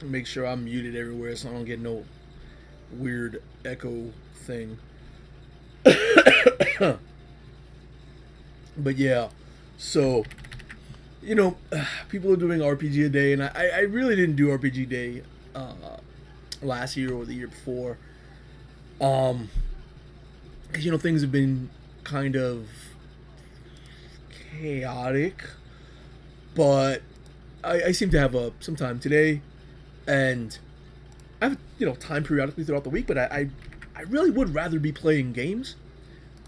Make sure I'm muted everywhere so I don't get no weird echo thing. But yeah, so people are doing RPG a day, and I really didn't do RPG day uh, last year or the year before. Um, because things have been kind of chaotic, but I seem to have some time today, and I have time periodically throughout the week. But I really would rather be playing games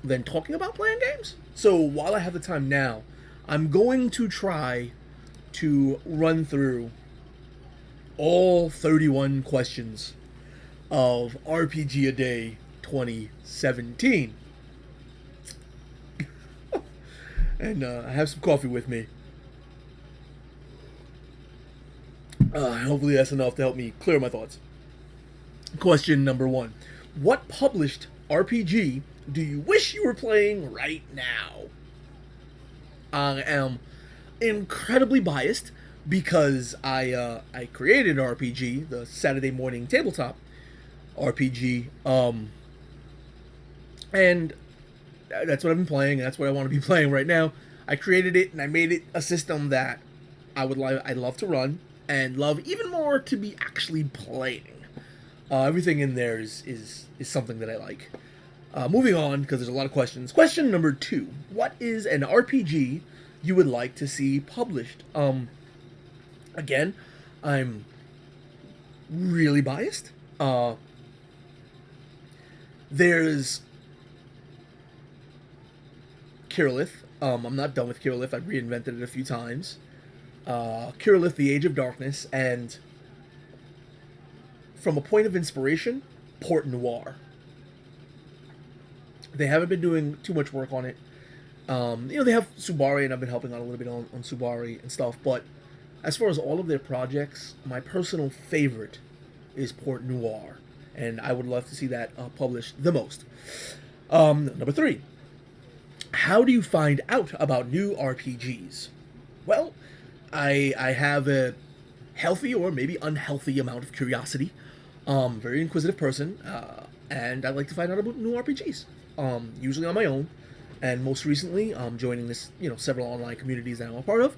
than talking about playing games. So while I have the time now, I'm going to try to run through all 31 questions of RPG a Day 2017. And I have some coffee with me. Hopefully that's enough to help me clear my thoughts. Question number 1. What published RPG do you wish you were playing right now? I am incredibly biased because I created an RPG, the Saturday Morning Tabletop RPG, and that's what I've been playing. And that's what I want to be playing right now. I created it and I made it a system that I'd love to run and love even more to be actually playing. Everything in there is something that I like. Moving on, because there's a lot of questions. Question number 2. What is an RPG you would like to see published? Again, I'm really biased. There's Kirillith. I'm not done with Kirillith. I've reinvented it a few times. Kirillith, The Age of Darkness, and from a point of inspiration, Port Noir. They haven't been doing too much work on it. They have Subari, and I've been helping out a little bit on Subari and stuff. But as far as all of their projects, my personal favorite is Port Noir, and I would love to see that published the most. Number 3. How do you find out about new RPGs? Well, I have a healthy or maybe unhealthy amount of curiosity. Very inquisitive person, and I like to find out about new RPGs. Usually on my own, and most recently, joining several online communities that I'm a part of.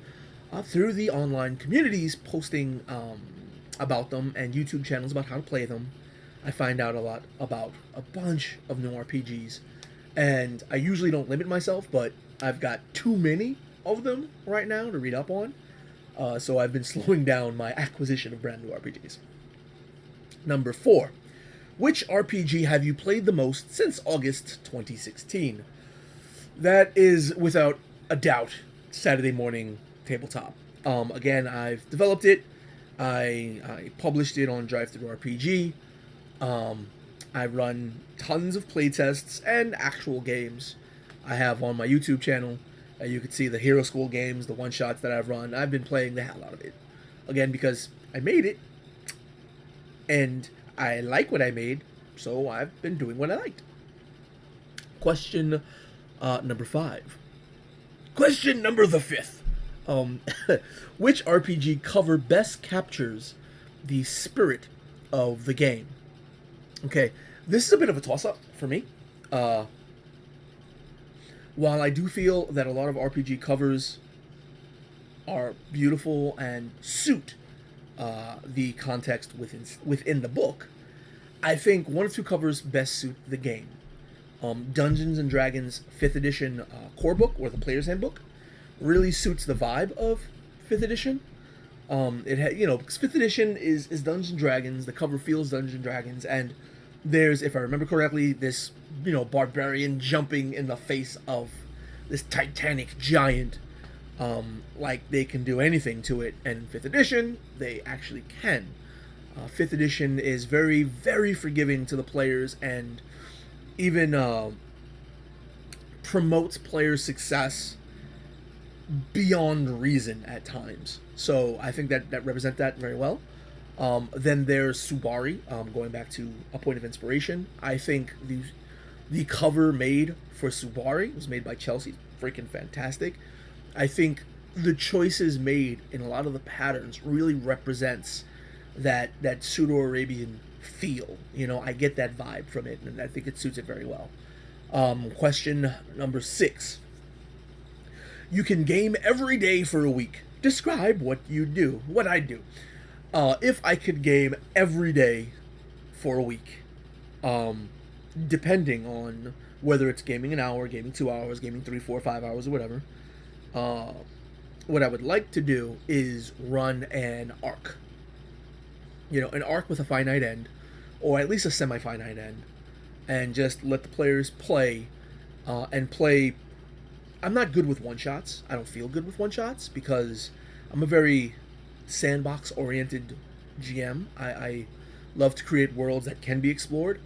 Through the online communities, posting about them and YouTube channels about how to play them, I find out a lot about a bunch of new RPGs. And I usually don't limit myself, but I've got too many of them right now to read up on. So I've been slowing down my acquisition of brand new RPGs. Number 4. Which RPG have you played the most since August 2016? That is, without a doubt, Saturday Morning Tabletop. Again, I've developed it. I published it on DriveThruRPG. I run tons of playtests and actual games. I have on my YouTube channel. You can see the Hero School games, the one-shots that I've run. I've been playing the hell out of it. Again, because I made it, and I like what I made, so I've been doing what I liked. Question number 5. Question number the 5th. Which RPG cover best captures the spirit of the game? Okay, this is a bit of a toss-up for me. While I do feel that a lot of RPG covers are beautiful and suit the context within the book, I think one or two covers best suit the game. Dungeons and Dragons 5th edition core book, or the Player's Handbook, really suits the vibe of 5th edition. Because 5th edition is Dungeons and Dragons. The cover feels Dungeons and Dragons, and there's, if I remember correctly, this barbarian jumping in the face of this titanic giant. Like they can do anything to it, and 5th edition they actually can. 5th edition is very, very forgiving to the players, and even promotes player success beyond reason at times. So I think that represents that very well. Then there's Subari, going back to a point of inspiration. I think the cover made for Subari was made by Chelsea. Freaking fantastic. I think the choices made in a lot of the patterns really represents that pseudo-Arabian feel. You know, I get that vibe from it, and I think it suits it very well. Question number 6. You can game every day for a week. Describe what you do. What I do. If I could game every day for a week, depending on whether it's gaming an hour, gaming 2 hours, gaming 3, 4, 5 hours, or whatever, what I would like to do is run an arc. You know, an arc with a finite end, or at least a semi-finite end, and just let the players play, and play. I'm not good with one-shots. I don't feel good with one-shots because I'm a very sandbox-oriented GM. I love to create worlds that can be explored,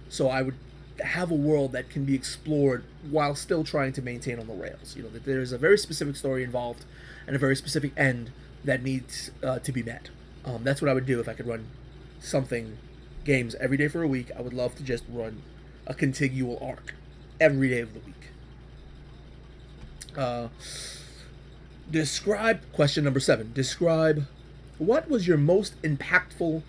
so I would have a world that can be explored while still trying to maintain on the rails. You know, that there's a very specific story involved and a very specific end that needs to be met. That's what I would do if I could run games every day for a week. I would love to just run a contigual arc every day of the week. Question number 7. Describe what was your most impactful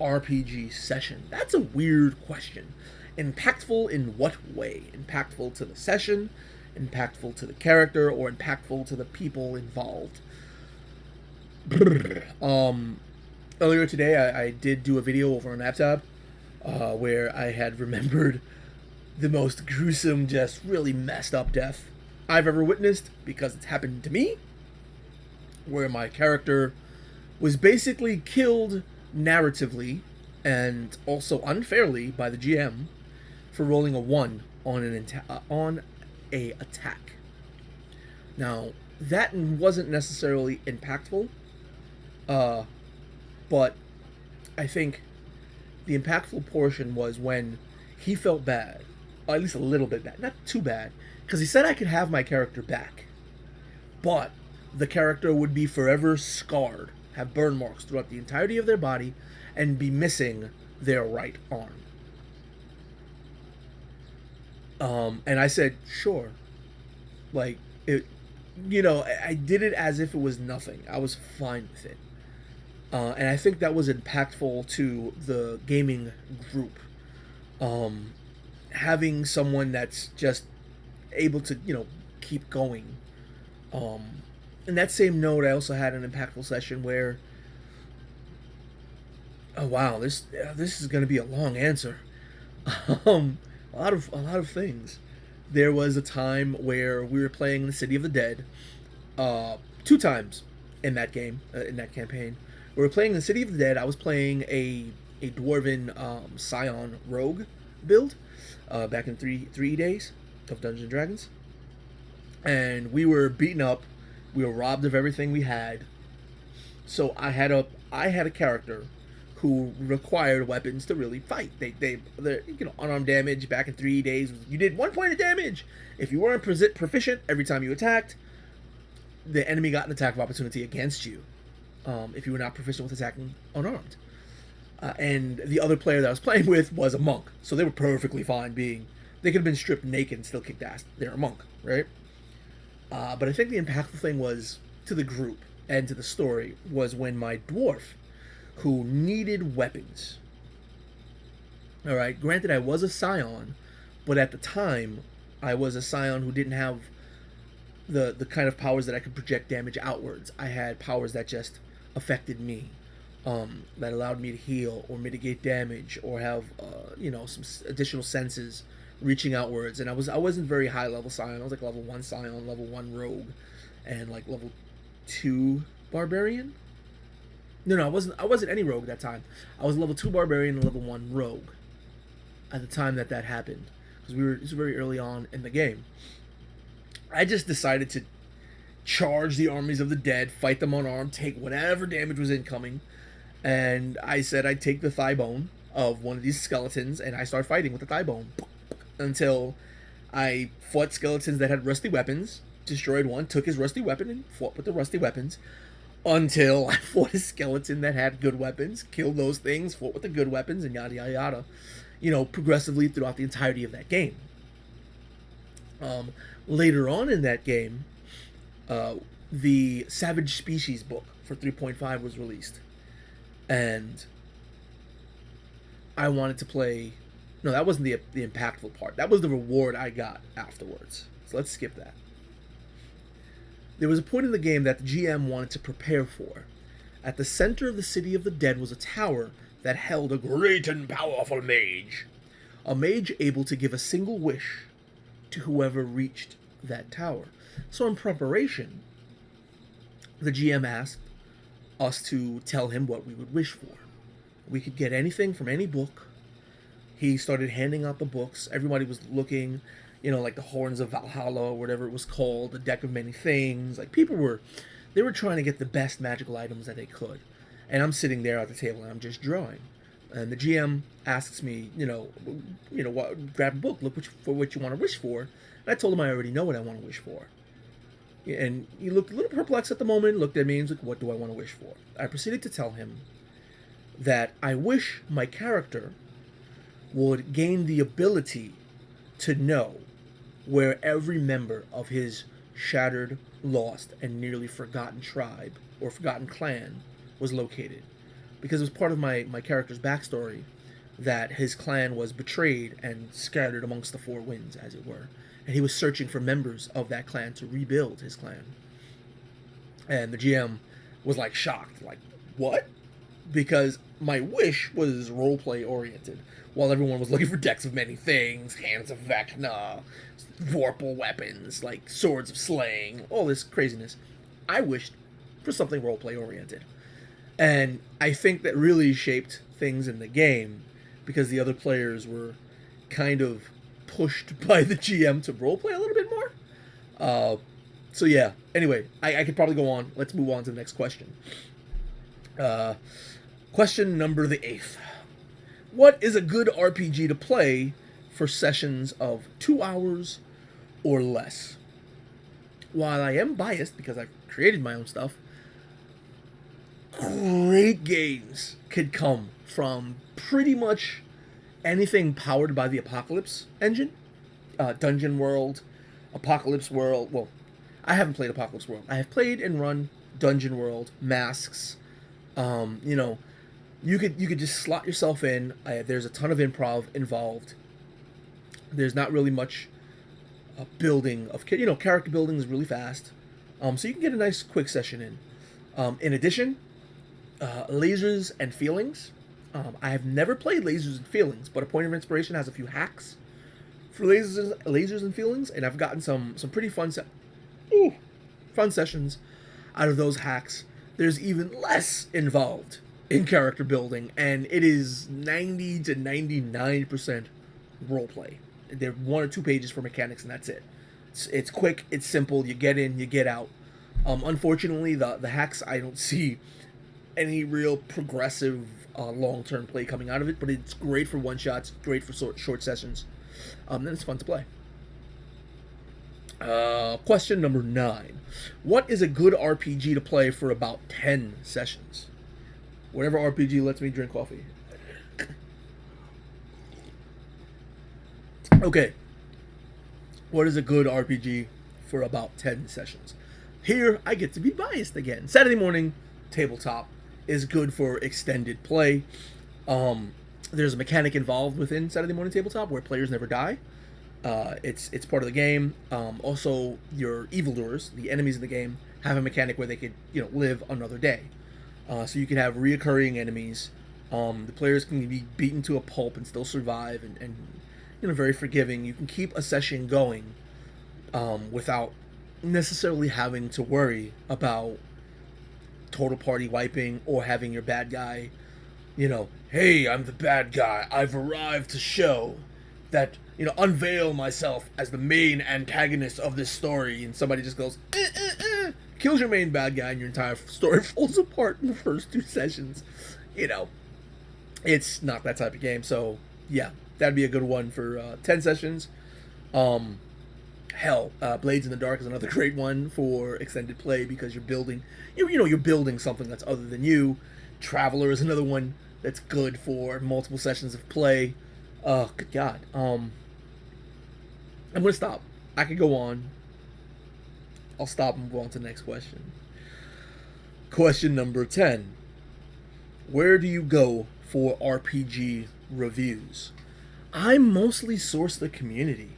RPG session. That's a weird question. Impactful in what way? Impactful to the session, impactful to the character, or impactful to the people involved? Earlier today, I did do a video over on AppTab where I had remembered the most gruesome, just really messed up death I've ever witnessed, because it's happened to me, where my character was basically killed narratively and also unfairly by the GM for rolling a 1 on a attack. Now, that wasn't necessarily impactful, but I think the impactful portion was when he felt bad, or at least a little bit bad, not too bad, because he said I could have my character back, but the character would be forever scarred, have burn marks throughout the entirety of their body, and be missing their right arm. And I said, sure. Like, it, you know, I did it as if it was nothing. I was fine with it. And I think that was impactful to the gaming group. Having someone that's just able to, you know, keep going. In that same note, I also had an impactful session where, oh wow, this is going to be a long answer. A lot of things. There was a time where we were playing the City of the Dead, 2 times in that game, in that campaign. We were playing the City of the Dead. I was playing a dwarven Scion rogue build back in 3 days of Dungeons and Dragons, and we were beaten up. We were robbed of everything we had. So I had a character who required weapons to really fight. They you know, unarmed damage back in 3 days. You did 1 point of damage. If you weren't proficient every time you attacked, the enemy got an attack of opportunity against you. If you were not proficient with attacking unarmed. And the other player that I was playing with was a monk, so they were perfectly fine being. They could have been stripped naked and still kicked ass. They're a monk, right? But I think the impactful thing was to the group and to the story was when my dwarf, who needed weapons. All right, granted, I was a Scion, but at the time, I was a Scion who didn't have the kind of powers that I could project damage outwards. I had powers that just affected me, that allowed me to heal or mitigate damage or have you know, some additional senses reaching outwards. And I wasn't very high level Scion. I was like level 1 Scion, level 1 Rogue, and like level 2 Barbarian. No, I wasn't any Rogue at that time. I was level 2 Barbarian and level 1 Rogue at the time that happened, because it was very early on in the game. I just decided to charge the armies of the dead, fight them unarmed, take whatever damage was incoming, and I said I'd take the thigh bone of one of these skeletons, and I started fighting with the thigh bone until I fought skeletons that had rusty weapons, destroyed one, took his rusty weapon, and fought with the rusty weapons, until I fought a skeleton that had good weapons, killed those things, fought with the good weapons, and yada yada yada, you know, progressively throughout the entirety of that game. Later on in that game, the Savage Species book for 3.5 was released. and I wanted to play. No, that wasn't the impactful part. That was the reward I got afterwards. So let's skip that. There was a point in the game that the GM wanted to prepare for. At the center of the city of the dead was a tower that held a great and powerful mage. A mage able to give a single wish to whoever reached that tower. So in preparation, the GM asked us to tell him what we would wish for. We could get anything from any book. He started handing out the books. Everybody was looking, like the Horns of Valhalla or whatever it was called, the Deck of Many Things. Like they were trying to get the best magical items that they could. And I'm sitting there at the table and I'm just drawing. And the GM asks me, grab a book, look for what you want to wish for. And I told him I already know what I want to wish for. And he looked a little perplexed at the moment, looked at me and was like, what do I want to wish for? I proceeded to tell him that I wish my character would gain the ability to know where every member of his shattered, lost, and nearly forgotten tribe or forgotten clan was located. Because it was part of my character's backstory that his clan was betrayed and scattered amongst the four winds, as it were. And he was searching for members of that clan to rebuild his clan. And the GM was like shocked, like, what? Because my wish was roleplay oriented, while everyone was looking for decks of many things, hands of Vecna, vorpal weapons, like swords of slaying, all this craziness. I wished for something roleplay oriented. And I think that really shaped things in the game, because the other players were kind of pushed by the GM to roleplay a little bit more. So yeah, anyway, I could probably go on. Let's move on to the next question. Question number the 8th. What is a good RPG to play for sessions of 2 hours or less? While I am biased because I've created my own stuff, great games could come from pretty much anything powered by the Apocalypse engine. Dungeon World, Apocalypse World. Well, I haven't played Apocalypse World. I have played and run Dungeon World, Masks. You could just slot yourself in. There's a ton of improv involved. There's not really much building of character building is really fast, so you can get a nice quick session in. In addition, Lasers and Feelings. I have never played Lasers and Feelings, but A Point of Inspiration has a few hacks for lasers and feelings, and I've gotten some pretty fun sessions out of those hacks. There's even less involved in character building, and it is 90 to 99% roleplay. There are 1 or 2 pages for mechanics, and that's it. It's quick, it's simple. You get in, you get out. Unfortunately, the hacks, I don't see any real progressive long-term play coming out of it, but it's great for one-shots, great for short sessions. Then it's fun to play. Question number 9. What is a good RPG to play for about 10 sessions? Whatever RPG lets me drink coffee. Okay. What is a good RPG for about 10 sessions? Here, I get to be biased again. Saturday morning tabletop is good for extended play. There's a mechanic involved within Saturday morning tabletop where players never die. It's part of the game. Also, your evildoers, the enemies in the game, have a mechanic where they could live another day. So you can have reoccurring enemies. The players can be beaten to a pulp and still survive, and very forgiving. You can keep a session going without necessarily having to worry about total party wiping or having your bad guy, hey, I'm the bad guy. I've arrived to show that, unveil myself as the main antagonist of this story, and somebody just goes, kills your main bad guy, and your entire story falls apart in the first 2 sessions. It's not that type of game. So yeah, that'd be a good one for 10 sessions. Blades in the Dark is another great one for extended play because you're building, you're building something that's other than you. Traveler is another one that's good for multiple sessions of play. Good God. I'm gonna stop. I could go on. I'll stop and move on to the next question. Question number 10. Where do you go for RPG reviews? I mostly source the community.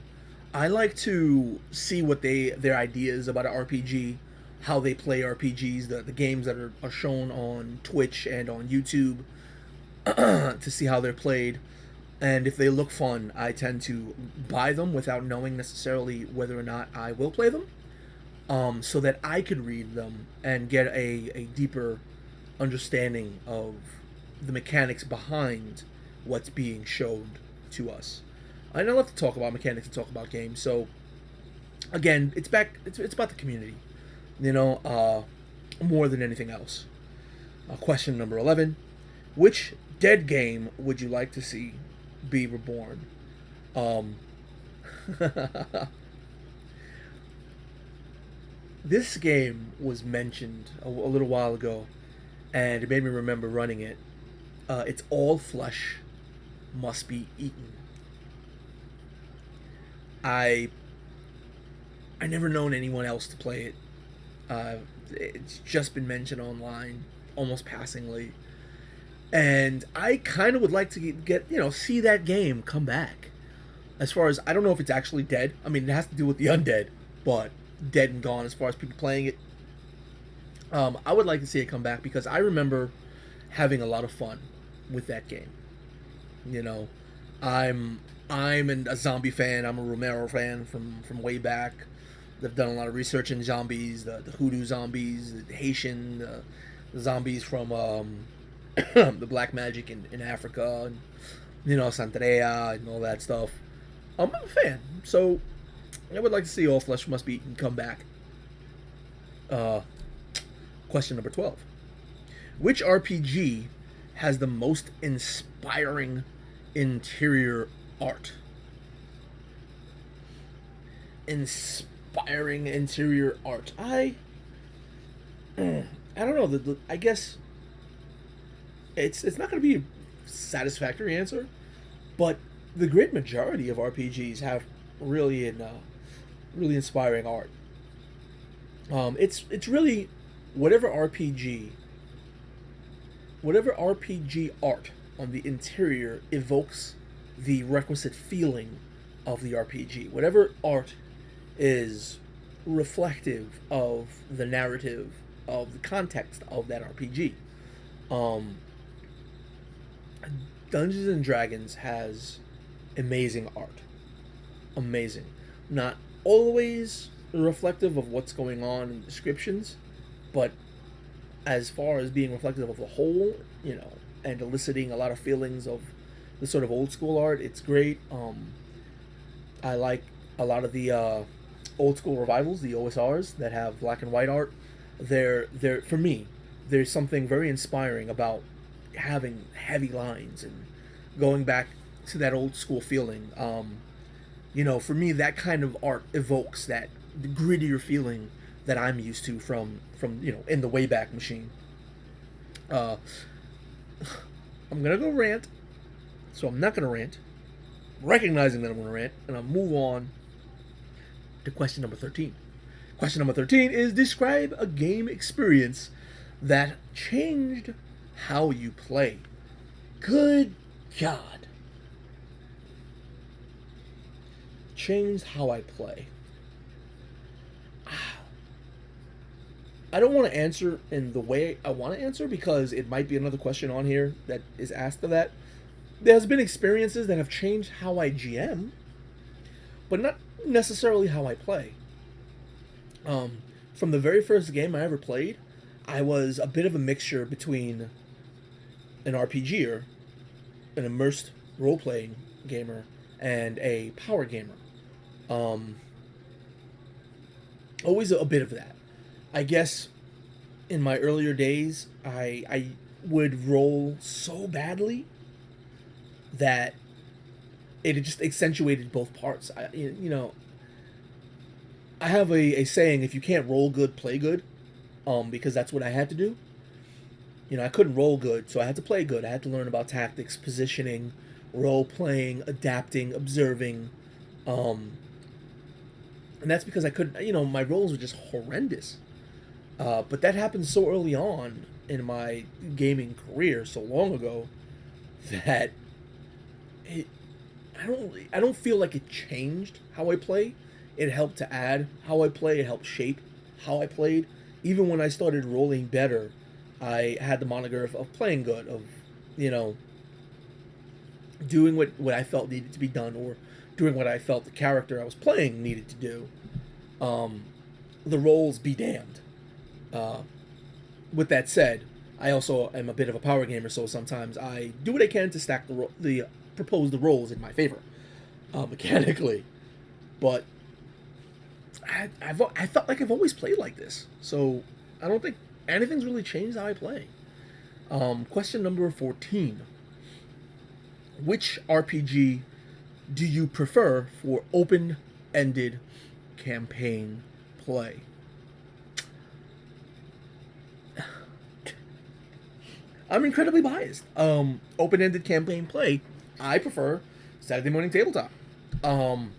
I like to see what their ideas about an RPG, how they play RPGs, the games that are shown on Twitch and on YouTube, to see how they're played. And if they look fun, I tend to buy them without knowing necessarily whether or not I will play them, so that I could read them and get a deeper understanding of the mechanics behind what's being shown to us. And I love to talk about mechanics and talk about games. So again, it's about the community, more than anything else. Question number 11: which dead game would you like to see be reborn? Um, this game was mentioned a little while ago, and it made me remember running it. It's All Flesh Must Be Eaten. I I never known anyone else to play it. It's just been mentioned online, almost passingly, and I kind of would like to get see that game come back. As far as I don't know if it's actually dead. I mean, it has to do with the undead, but dead and gone as far as people playing it. I would like to see it come back because I remember having a lot of fun with that game. You know, I'm a zombie fan. I'm a Romero fan from way back. They've done a lot of research in zombies, the hoodoo zombies, the Haitian the zombies from the black magic in Africa, and Santeria and all that stuff. I'm a fan, so I would like to see All Flesh Must Be Eaten come back. Uh, Question number 12: which RPG has the most inspiring interior art? Inspiring interior art. I don't know. I guess it's not going to be a satisfactory answer, but the great majority of RPGs have really really inspiring art. It's really whatever RPG whatever RPG art on the interior evokes the requisite feeling of the RPG. Whatever art is reflective of the narrative of the context of that RPG. Um, Dungeons and Dragons has amazing art. Amazing. Not always reflective of what's going on in descriptions, but as far as being reflective of the whole, and eliciting a lot of feelings of the sort of old school art, it's great. I like a lot of the old school revivals, the OSRs that have black and white art. They're for me, there's something very inspiring about having heavy lines and going back to that old school feeling. For me, that kind of art evokes that grittier feeling that I'm used to from in the Wayback Machine. Uh, I'm gonna go rant, so I'm not gonna rant. Recognizing that I'm gonna rant, and I'll move on to question number 13. Question number 13 is: describe a game experience that changed how you play. Good God. Changed how I play. I don't want to answer in the way I want to answer because it might be another question on here that is asked of that. There's been experiences that have changed how I GM, but not necessarily how I play. From the very first game I ever played, I was a bit of a mixture between an RPGer, an immersed role-playing gamer, and a power gamer. Always a bit of that. I guess in my earlier days, I would roll so badly that it just accentuated both parts. I have a saying: if you can't roll good, play good, because that's what I had to do. I couldn't roll good, so I had to play good. I had to learn about tactics, positioning, role playing, adapting, observing, and that's because I couldn't. My rolls were just horrendous. But that happened so early on in my gaming career so long ago that it I don't feel like it changed how I play. It helped to add how I play. It helped shape how I played. Even when I started rolling better, I had the moniker of playing good, of, you know, doing what I felt needed to be done, or doing what I felt the character I was playing needed to do. Um, the roles be damned. Uh, with that said, I also am a bit of a power gamer, so sometimes I do what I can to stack the propose the roles in my favor, mechanically. But I felt like I've always played like this, so I don't think anything's really changed how I play. Question number 14: which RPG do you prefer for open-ended campaign play? I'm incredibly biased. Open-ended campaign play, I prefer Saturday Morning Tabletop. Um,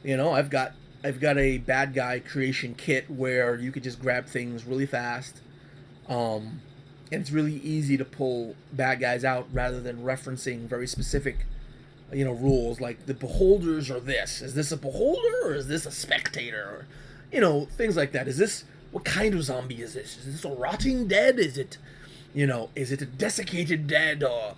I've got a bad guy creation kit where you could just grab things really fast. And it's really easy to pull bad guys out rather than referencing very specific, rules like the beholders are this. Is this a beholder or is this a spectator? Or, things like that. What kind of zombie is this? Is this a rotting dead? Is it a desiccated dead? Or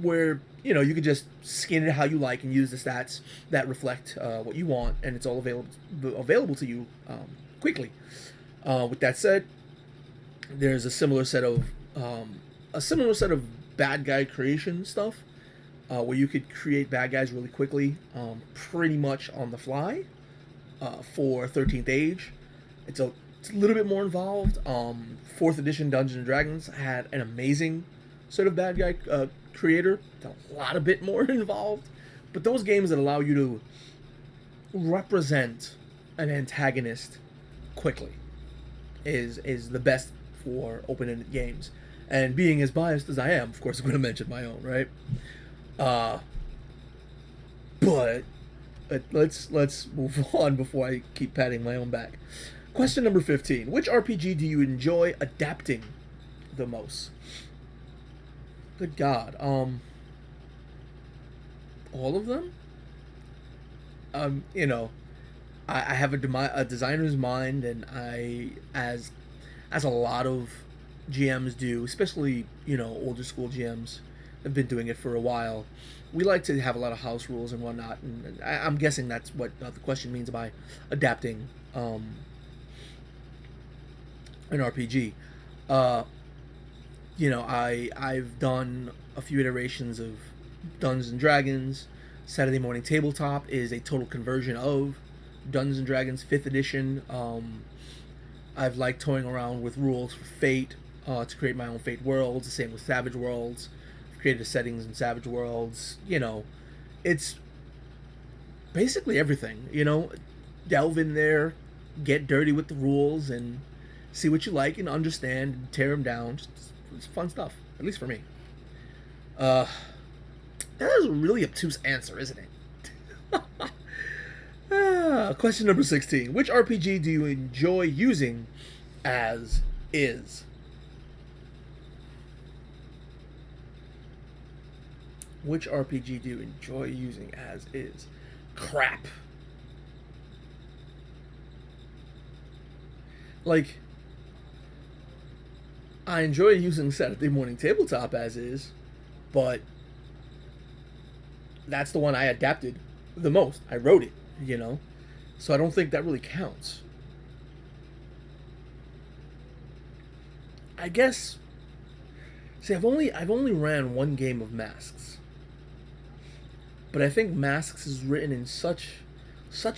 where, you could just skin it how you like and use the stats that reflect what you want, and it's all available to you quickly. With that said, there's a similar set of bad guy creation stuff where you could create bad guys really quickly, pretty much on the fly. For 13th Age, it's a little bit more involved. 4th edition Dungeons and Dragons had an amazing sort of bad guy creator. It's a lot a bit more involved, but those games that allow you to represent an antagonist quickly is the best for open-ended games. And being as biased as I am, of course, I'm going to mention my own, right? But let's move on before I keep patting my own back. Question number 15: which RPG do you enjoy adapting the most? Good God, all of them. I have a designer's mind, and as a lot of GMs do, especially older school GMs, have been doing it for a while. We like to have a lot of house rules and whatnot, and I'm guessing that's what the question means by adapting an RPG. I've done a few iterations of Dungeons and Dragons. Saturday Morning Tabletop is a total conversion of Dungeons and Dragons 5th edition. I've liked toying around with rules for Fate to create my own Fate worlds. The same with Savage Worlds. I've created settings in Savage Worlds. It's basically everything. Delve in there, get dirty with the rules, and see what you like and understand and tear them down. It's fun stuff, at least for me. That is a really obtuse answer, isn't it? Question number 16: which RPG do you enjoy using as is? Which RPG do you enjoy using as is? Crap. Like, I enjoy using Saturday Morning Tabletop as is, but that's the one I adapted the most. I wrote it, so I don't think that really counts. I guess. See, I've only ran one game of Masks, but I think Masks is written in such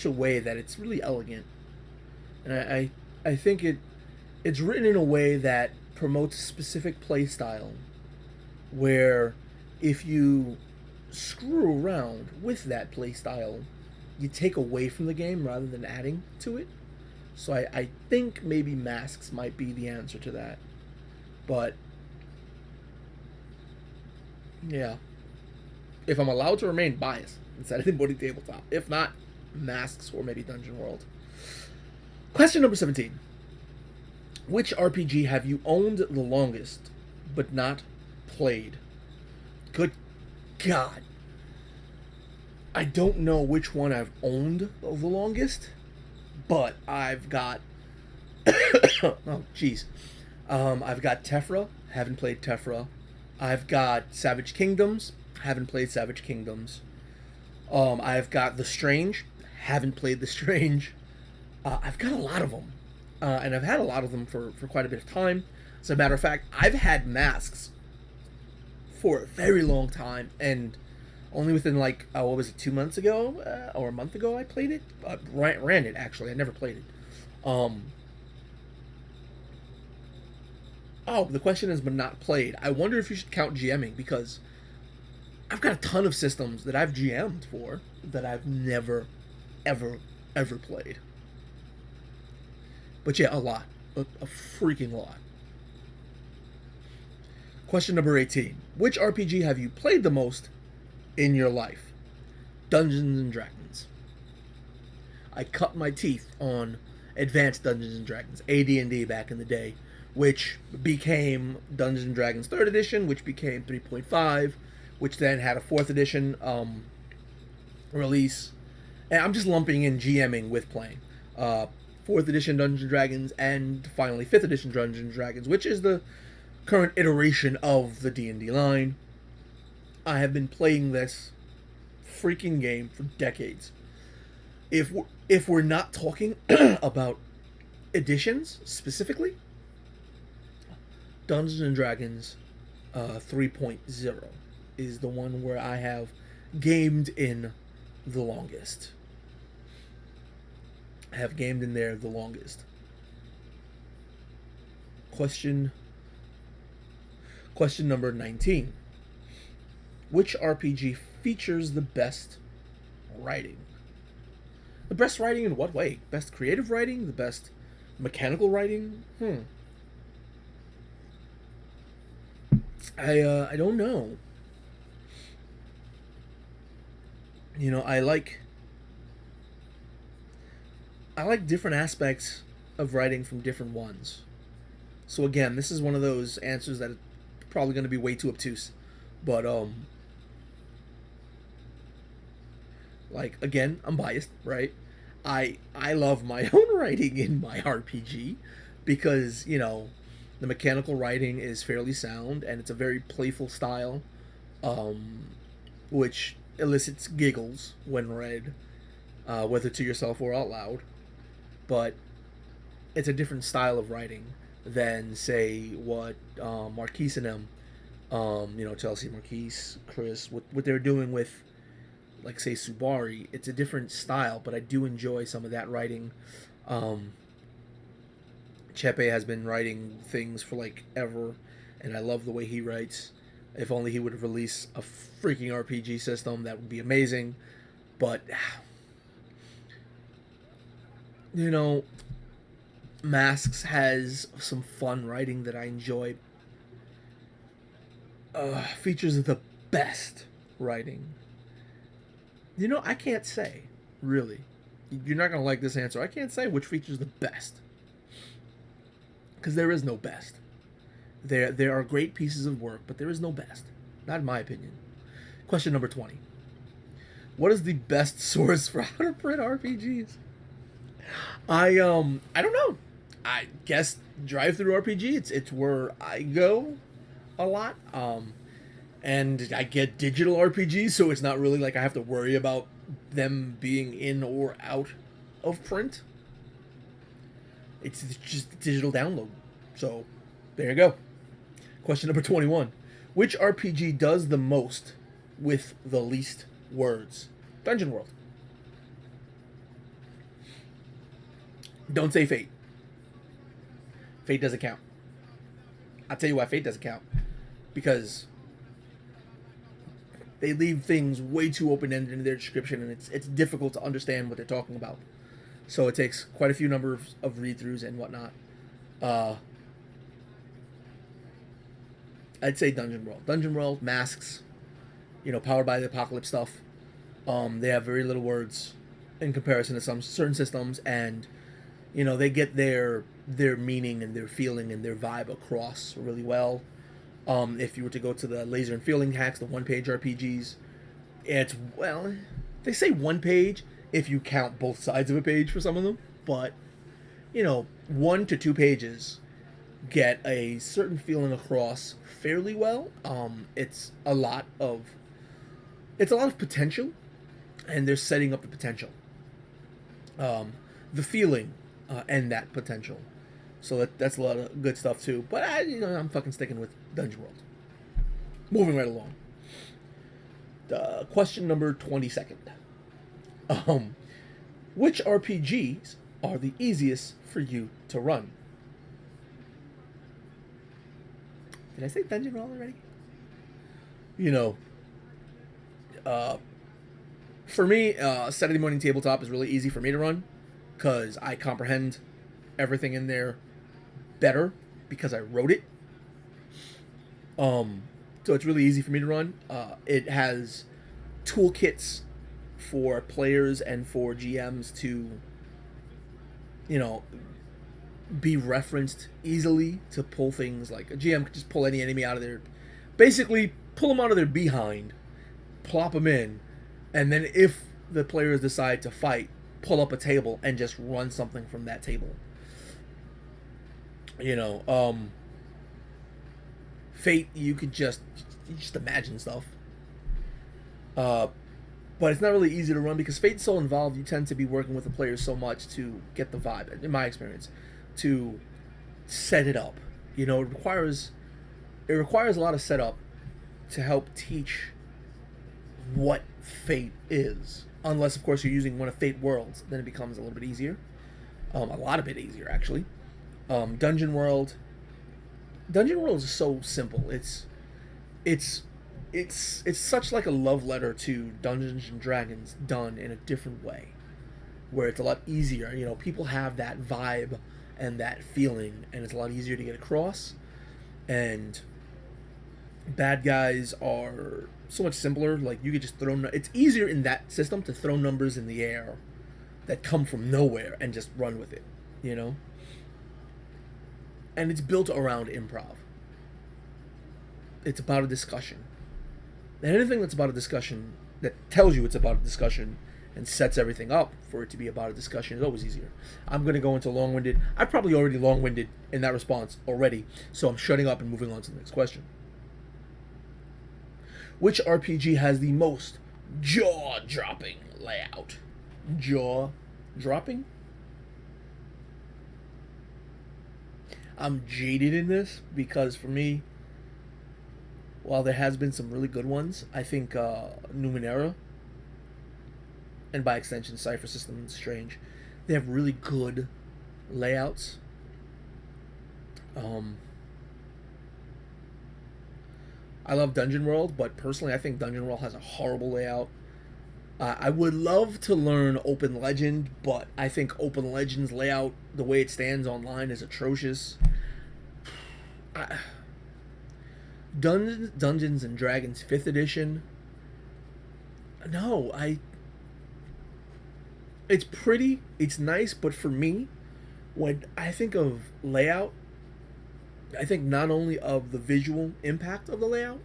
a way that it's really elegant, and I think it's written in a way that promotes a specific play style, where if you screw around with that play style, you take away from the game rather than adding to it. So I think maybe Masks might be the answer to that. But yeah, if I'm allowed to remain biased, it's Saturday Morning Tabletop. If not, Masks or maybe Dungeon World. Question number 17: Which RPG have you owned the longest, but not played? Good God. I don't know which one I've owned the longest, but I've got. Oh, jeez. I've got Tephra. Haven't played Tephra. I've got Savage Kingdoms. Haven't played Savage Kingdoms. I've got The Strange. Haven't played The Strange. I've got a lot of them. And I've had a lot of them for quite a bit of time. As a matter of fact, I've had Masks for a very long time, and only within like what was it, 2 months ago or a month ago I played it. Ran it actually. I never played it. Oh, the question is, but not played. I wonder if you should count GMing, because I've got a ton of systems that I've GM'd for that I've never, ever, ever played. But yeah, a lot. A freaking lot. Question number 18. Which RPG have you played the most in your life? Dungeons and Dragons. I cut my teeth on Advanced Dungeons and Dragons, AD&D back in the day, which became Dungeons and Dragons 3rd edition, which became 3.5, which then had a 4th edition release. And I'm just lumping in GMing with playing. 4th edition Dungeons and Dragons, and finally 5th edition Dungeons and Dragons, which is the current iteration of the D&D line. I have been playing this freaking game for decades. If we're not talking about editions specifically, Dungeons and Dragons 3.0 is the one where I have gamed in the longest. I have gamed in there the longest. Question number 19. Which RPG features the best writing? The best writing in what way? Best creative writing? The best mechanical writing? I don't know. You know, I like different aspects of writing from different ones. So again, this is one of those answers that are probably going to be way too obtuse. But like, again, I'm biased, right? I love my own writing in my RPG because, you know, the mechanical writing is fairly sound, and it's a very playful style, which elicits giggles when read, whether to yourself or out loud. But it's a different style of writing than, say, what Marquise and them, Chelsea, Marquise, Chris, what they're doing with, like, say, Subari. It's a different style, but I do enjoy some of that writing. Chepe has been writing things for like ever, and I love the way he writes. If only he would release a freaking RPG system, that would be amazing. But you know, Masks has some fun writing that I enjoy. Features the best writing. You know, I can't say, really. You're not gonna like this answer. I can't say which features the best, because there is no best. There are great pieces of work, but there is no best. Not in my opinion. Question number 20. What is the best source for how to print RPGs? I don't know. I guess Drive-Thru RPG. It's where I go a lot. And I get digital RPGs, so it's not really like I have to worry about them being in or out of print. It's just a digital download. So, there you go. Question number 21. Which RPG does the most with the least words? Dungeon World. Don't say Fate. Fate doesn't count. I'll tell you why Fate doesn't count. Because they leave things way too open-ended in their description, and it's difficult to understand what they're talking about. So it takes quite a few number of read-throughs and whatnot. I'd say Dungeon World. Dungeon World, Masks, Powered by the Apocalypse stuff. They have very little words in comparison to some certain systems, and They get their meaning and their feeling and their vibe across really well. If you were to go to the laser and feeling hacks, the one-page RPGs, it's, well, they say one page if you count both sides of a page for some of them, but 1 to 2 pages get a certain feeling across fairly well. It's a lot of potential, and they're setting up the potential, the feeling, and that potential. So that's a lot of good stuff too. But I'm fucking sticking with Dungeon World. Moving right along. Question number 22nd. Which RPGs are the easiest for you to run? Did I say Dungeon World already? For me, Saturday Morning Tabletop is really easy for me to run because I comprehend everything in there better because I wrote it. So it's really easy for me to run. It has toolkits for players and for GMs to, be referenced easily to pull things like a GM could just pull any enemy out of their, basically pull them out of their behind, plop them in, and then if the players decide to fight, pull up a table and just run something from that table. Fate, you could just imagine stuff. But it's not really easy to run because Fate's so involved. You tend to be working with the players so much to get the vibe, in my experience, to set it up. It requires a lot of setup to help teach what Fate is. Unless, of course, you're using one of Fate worlds, then it becomes a little bit easier. A lot of bit easier, actually. Dungeon World is so simple. It's such like a love letter to Dungeons and Dragons done in a different way, where it's a lot easier. People have that vibe and that feeling, and it's a lot easier to get across. And bad guys are so much simpler. Like, you could just throw. It's easier in that system to throw numbers in the air that come from nowhere and just run with it. And it's built around improv. It's about a discussion. And anything that's about a discussion, that tells you it's about a discussion and sets everything up for it to be about a discussion, is always easier. I'm going to go into long-winded. I've probably already long-winded in that response already, so I'm shutting up and moving on to the next question. Which RPG has the most jaw-dropping layout? Jaw-dropping? I'm jaded in this because for me, while there has been some really good ones, I think Numenera, and by extension Cypher System and Strange, they have really good layouts. I love Dungeon World, but personally I think Dungeon World has a horrible layout. I would love to learn Open Legend, but I think Open Legend's layout, the way it stands online, is atrocious. Dungeons and Dragons 5th edition. No, it's pretty, it's nice, but for me, when I think of layout, I think not only of the visual impact of the layout,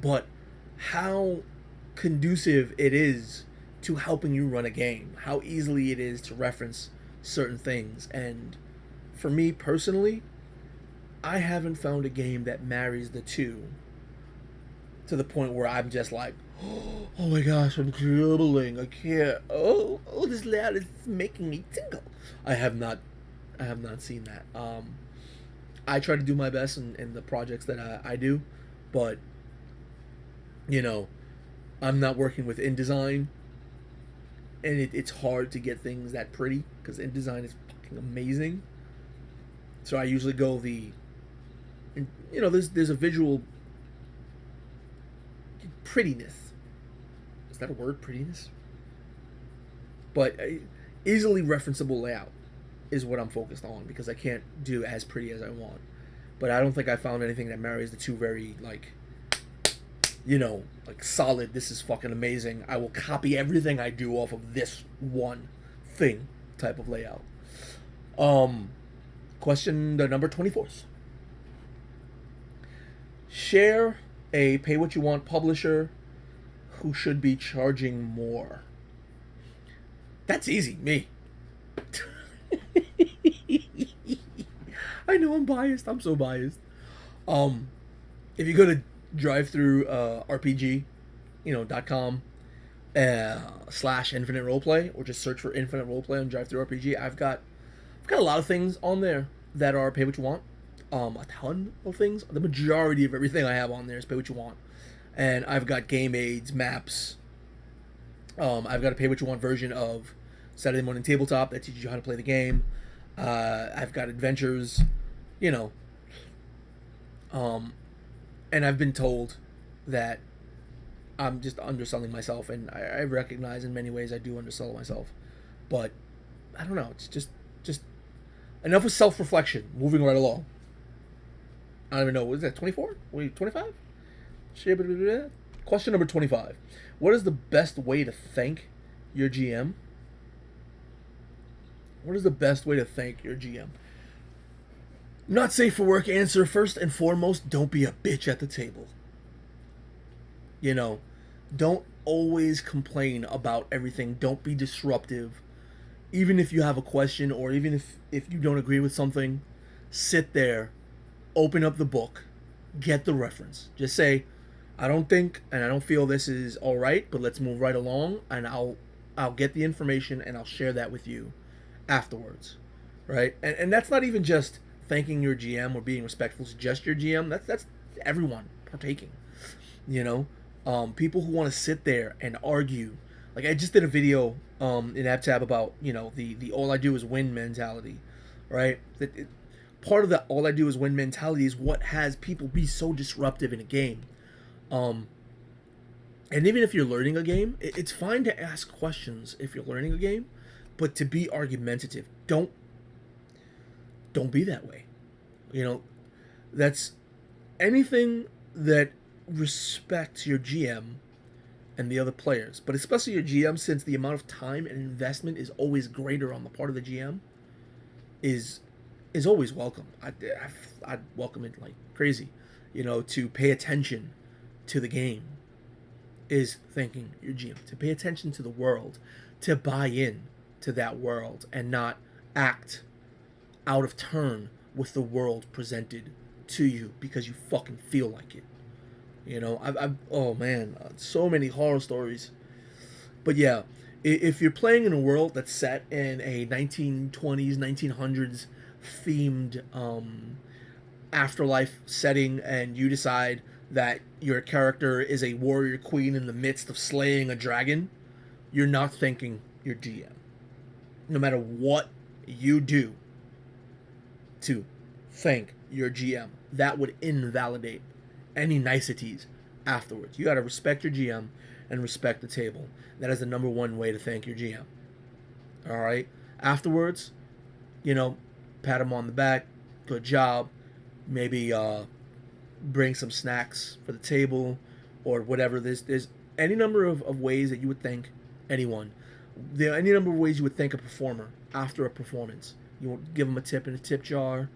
but how conducive it is to helping you run a game, how easily it is to reference certain things. And for me personally, I haven't found a game that marries the two to the point where I'm just like, oh my gosh, I'm dribbling, I can't, oh this layout is making me tingle. I have not seen that. I try to do my best in the projects that I do, but I'm not working with InDesign, and it's hard to get things that pretty because InDesign is fucking amazing. So I usually go there's a visual prettiness. Is that a word, prettiness? But easily referenceable layout is what I'm focused on because I can't do as pretty as I want. But I don't think I found anything that marries the two very like solid, this is fucking amazing, I will copy everything I do off of this one thing type of layout. Um, question the number 24. Share a pay what you want publisher who should be charging more. That's easy, me. I know I'm biased. I'm so biased. Um, if you go to drive through RPG, .com slash infinite roleplay, or just search for infinite roleplay on drive through RPG, I've got a lot of things on there that are pay what you want. A ton of things. The majority of everything I have on there is pay what you want, and I've got game aids, maps. I've got a pay what you want version of Saturday Morning Tabletop that teaches you how to play the game. I've got adventures, you know, and I've been told that I'm just underselling myself, and I recognize in many ways I do undersell myself, but I don't know. It's just enough of self-reflection. Moving right along. I don't even know. What is that? 24? Wait, 25? Question number 25. What is the best way to thank your GM? What is the best way to thank your GM? Not safe for work answer. First and foremost, don't be a bitch at the table. Don't always complain about everything. Don't be disruptive. Even if you have a question, or even if you don't agree with something, sit there, open up the book, get the reference. Just say, I don't think and I don't feel this is all right, but let's move right along, and I'll get the information and I'll share that with you afterwards, right? And that's not even just thanking your GM or being respectful to just your GM. That's everyone partaking. People who want to sit there and argue. Like, I just did a video in AppTab about the all I do is win mentality, right? Part of the all I do is win mentality is what has people be so disruptive in a game. And even if you're learning a game, it's fine to ask questions if you're learning a game, but to be argumentative, don't be that way. That's anything that respects your GM and the other players, but especially your GM, since the amount of time and investment is always greater on the part of the GM, is always welcome. I'd welcome it like crazy. To pay attention to the game is thanking your GM. To pay attention to the world, to buy in to that world, and not act out of turn with the world presented to you because you fucking feel like it. I've oh man, so many horror stories. But yeah, if you're playing in a world that's set in a 1920s, 1900s themed afterlife setting, and you decide that your character is a warrior queen in the midst of slaying a dragon, you're not thanking your GM. No matter what you do to thank your GM, that would invalidate any niceties afterwards. You got to respect your GM and respect the table. That is the number one way to thank your GM. All right. Afterwards, pat him on the back. Good job. Maybe bring some snacks for the table or whatever. There's any number of ways that you would thank anyone. There are any number of ways you would thank a performer after a performance. You will give them a tip in a tip jar,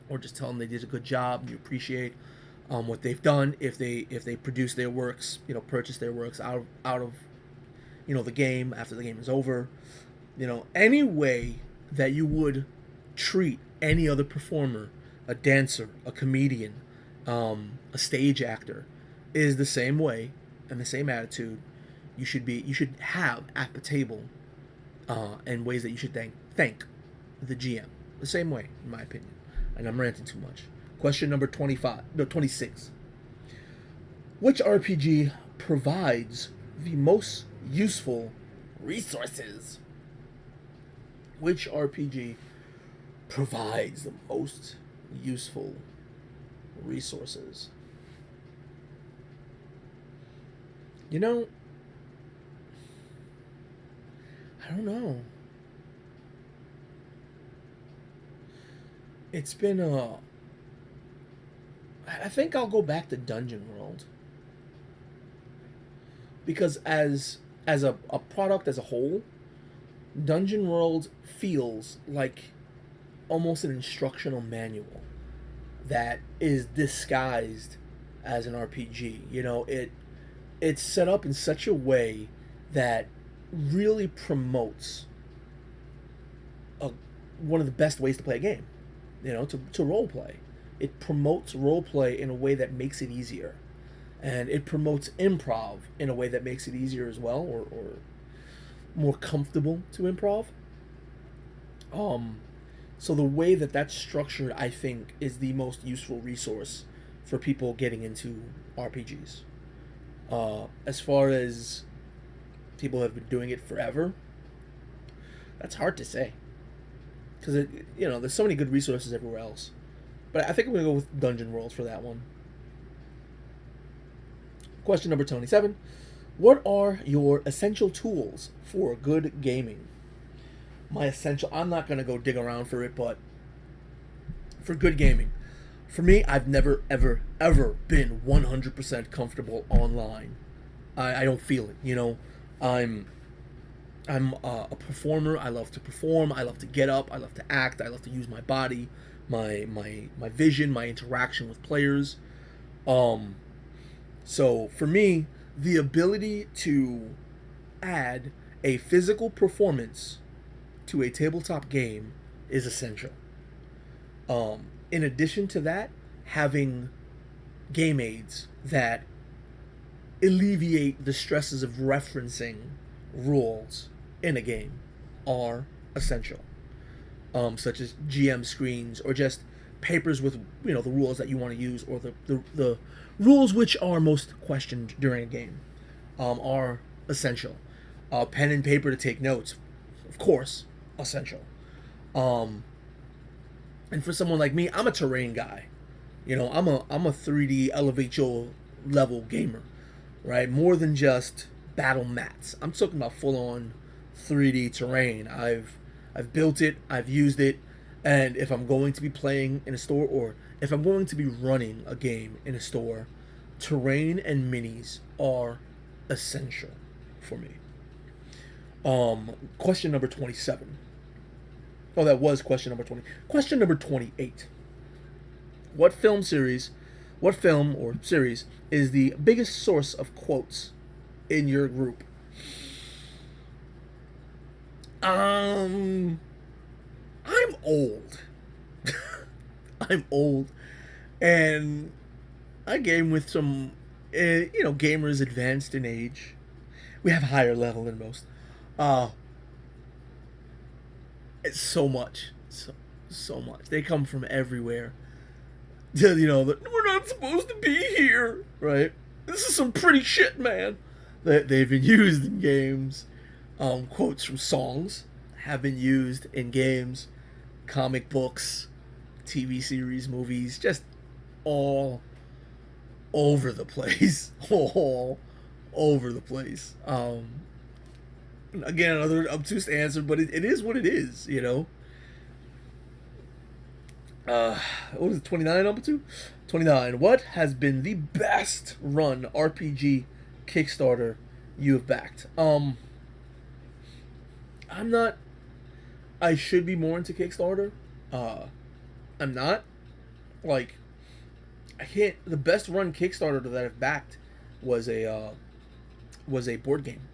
or just tell them they did a good job and you appreciate what they've done. If they produce their works, purchase their works out of the game after the game is over. Any way that you would treat any other performer, a dancer, a comedian, a stage actor, is the same way and the same attitude you should have at the table, and ways that you should thank the GM the same way, in my opinion. And I'm ranting too much. Question number 26. Which RPG provides the most useful resources? Which RPG provides the most useful resources? I don't know. It's been I think I'll go back to Dungeon World, because as a product as a whole, Dungeon World feels like almost an instructional manual that is disguised as an RPG. You know, it's set up in such a way that really promotes a, one of the best ways to play a game. You know, to role play. It promotes role play in a way that makes it easier, and it promotes improv in a way that makes it easier as well, or more comfortable to improv. So the way that that's structured, I think, is the most useful resource for people getting into RPGs. As far as people have been doing it forever, that's hard to say, because there's so many good resources everywhere else. But I think I'm gonna go with Dungeon World for that one. Question number 27: what are your essential tools for good gaming? My essential. I'm not gonna go dig around for it, but for good gaming, for me, I've never ever been 100% comfortable online. I don't feel it. You know, I'm a performer. I love to perform. I love to get up. I love to act. I love to use my body, my vision, my interaction with players. So for me, the ability to add a physical performance to a tabletop game is essential. In addition to that, having game aids that alleviate the stresses of referencing rules in a game are essential. Such as GM screens, or just papers with the rules that you want to use, or the rules which are most questioned during a game, are essential. Pen and paper to take notes, of course, essential. And for someone like me, I'm a terrain guy. I'm a 3D elevation level gamer, right? More than just battle mats. I'm talking about full on 3D terrain. I've built it, I've used it, and if I'm going to be playing in a store, or if I'm going to be running a game in a store, terrain and minis are essential for me. Question number 27. Oh, that was question number 20. Question number 28. What film or series is the biggest source of quotes in your group? I'm old. I'm old, and I game with some, gamers advanced in age. We have a higher level than most. It's so much, so much. They come from everywhere. We're not supposed to be here, right? This is some pretty shit, man. They've been used in games. Quotes from songs have been used in games, comic books, TV series, movies, just all over the place. All over the place. Again, another obtuse answer, but it is what it is, What was it, 29 up to? 29. What has been the best run RPG Kickstarter you have backed? I should be more into Kickstarter. I'm not. I can't. The best run Kickstarter that I've backed was a board game,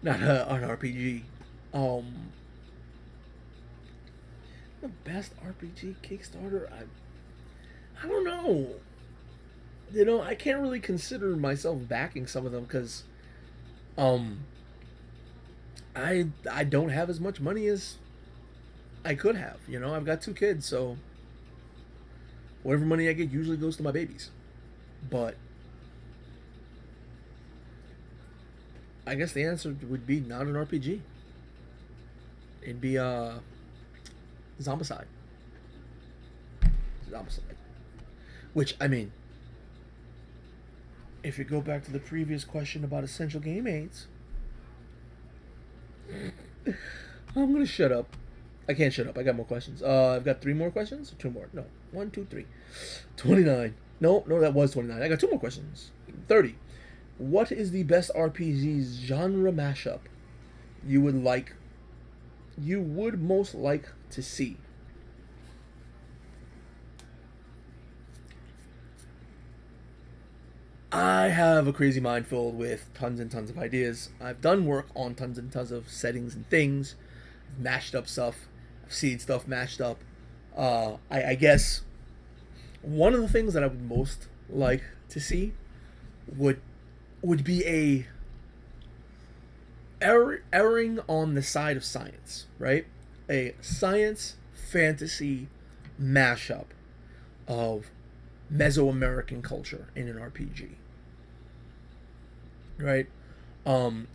not an RPG. The best RPG Kickstarter, I don't know. I can't really consider myself backing some of them because, I don't have as much money as I could have. I've got 2 kids, so whatever money I get usually goes to my babies. But I guess the answer would be not an RPG. It'd be Zombicide. Zombicide. Which, if you go back to the previous question about essential game aids, I'm gonna shut up. I can't shut up. I got more questions. I've got 3 more questions? 2 more. No. 1, 2, 3. 29. No, that was 29. I got 2 more questions. 30. What is the best RPG genre mashup you would most like to see? I have a crazy mind filled with tons and tons of ideas. I've done work on tons and tons of settings and things. I've mashed up stuff. I've seen stuff mashed up. I guess one of the things that I would most like to see would would be a erring on the side of science, right? A science fantasy mashup of Mesoamerican culture in an RPG, right? Um,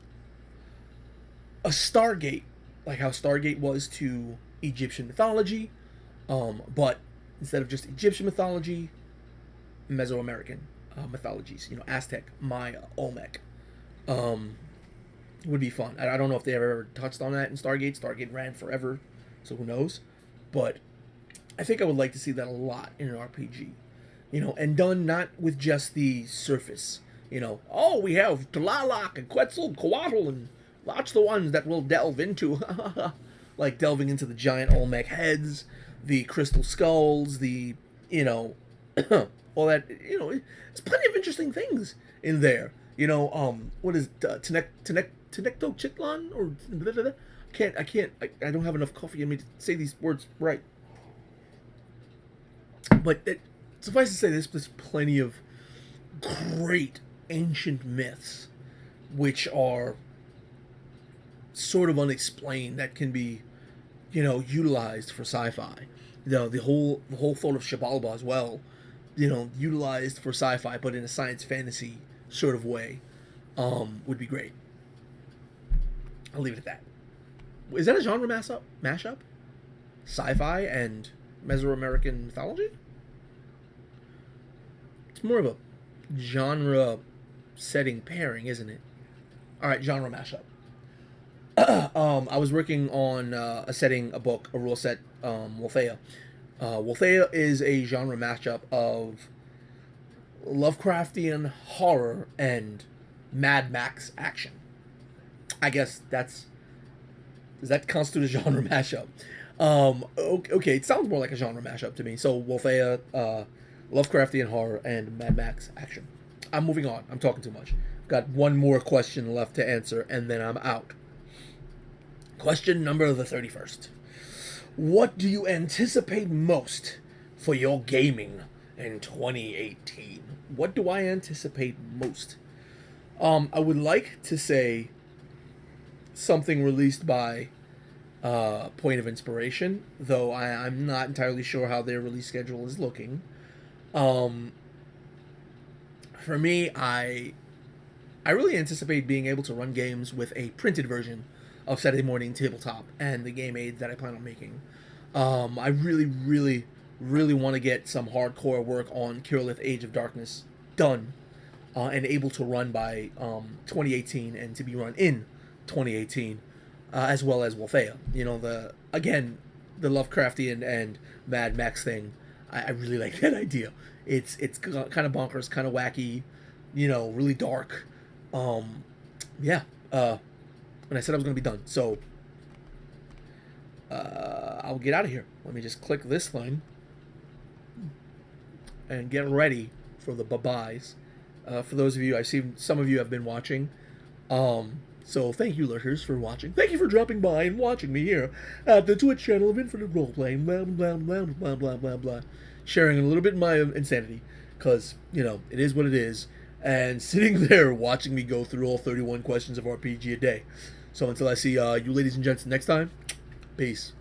a Stargate, like how Stargate was to Egyptian mythology, but instead of just Egyptian mythology, Mesoamerican mythologies. You know, Aztec, Maya, Olmec. Um, would be fun. I don't know if they ever touched on that in Stargate. Stargate ran forever, so who knows? But I think I would like to see that a lot in an RPG. You know, and done not with just the surface. You know, oh, we have Tlaloc and Quetzalcoatl and lots of the ones that we'll delve into. Like delving into the giant Olmec heads, the crystal skulls, the, you know, all that. You know, there's plenty of interesting things in there. You know, what is Tenectochitlan or blah, blah, blah. I don't have enough coffee in me to say these words right. But suffice to say, there's plenty of great ancient myths which are sort of unexplained that can be, you know, utilized for sci-fi. You know, the whole thought of Shabalba as well, you know, utilized for sci-fi, but in a science fantasy sort of way, would be great. I'll leave it at that. Is that a genre mashup? Sci-fi and Mesoamerican mythology? It's more of a genre setting pairing, isn't it? All right, genre mashup. I was working on a book, a rule set, Wolfea. Wolfea is a genre mashup of Lovecraftian horror and Mad Max action. I guess does that constitute a genre mashup? Okay, it sounds more like a genre mashup to me. So Wolfea, Lovecraftian horror, and Mad Max action. I'm moving on. I'm talking too much. I've got one more question left to answer, and then I'm out. Question number the 31st. What do you anticipate most for your gaming in 2018? What do I anticipate most? I would like to say something released by Point of Inspiration, though I'm not entirely sure how their release schedule is looking. For me, I really anticipate being able to run games with a printed version of Saturday Morning Tabletop and the game aids that I plan on making. I really want to get some hardcore work on Kirillith Age of Darkness done and able to run by 2018 and to be run in 2018, as well as Wolfea. You know, the Lovecraftian and Mad Max thing. I really like that idea. It's kind of bonkers, kind of wacky, you know, really dark. Yeah. And I said I was going to be done. So, I'll get out of here. Let me just click this thing and get ready for the bye-byes. For those of you, I've seen some of you have been watching. So thank you, lurkers, for watching. Thank you for dropping by and watching me here at the Twitch channel of Infinite Roleplaying. Blah, blah, blah, blah, blah, blah, blah. Sharing a little bit of my insanity. Because, you know, it is what it is. And sitting there watching me go through all 31 questions of RPG a day. So until I see you ladies and gents next time, peace.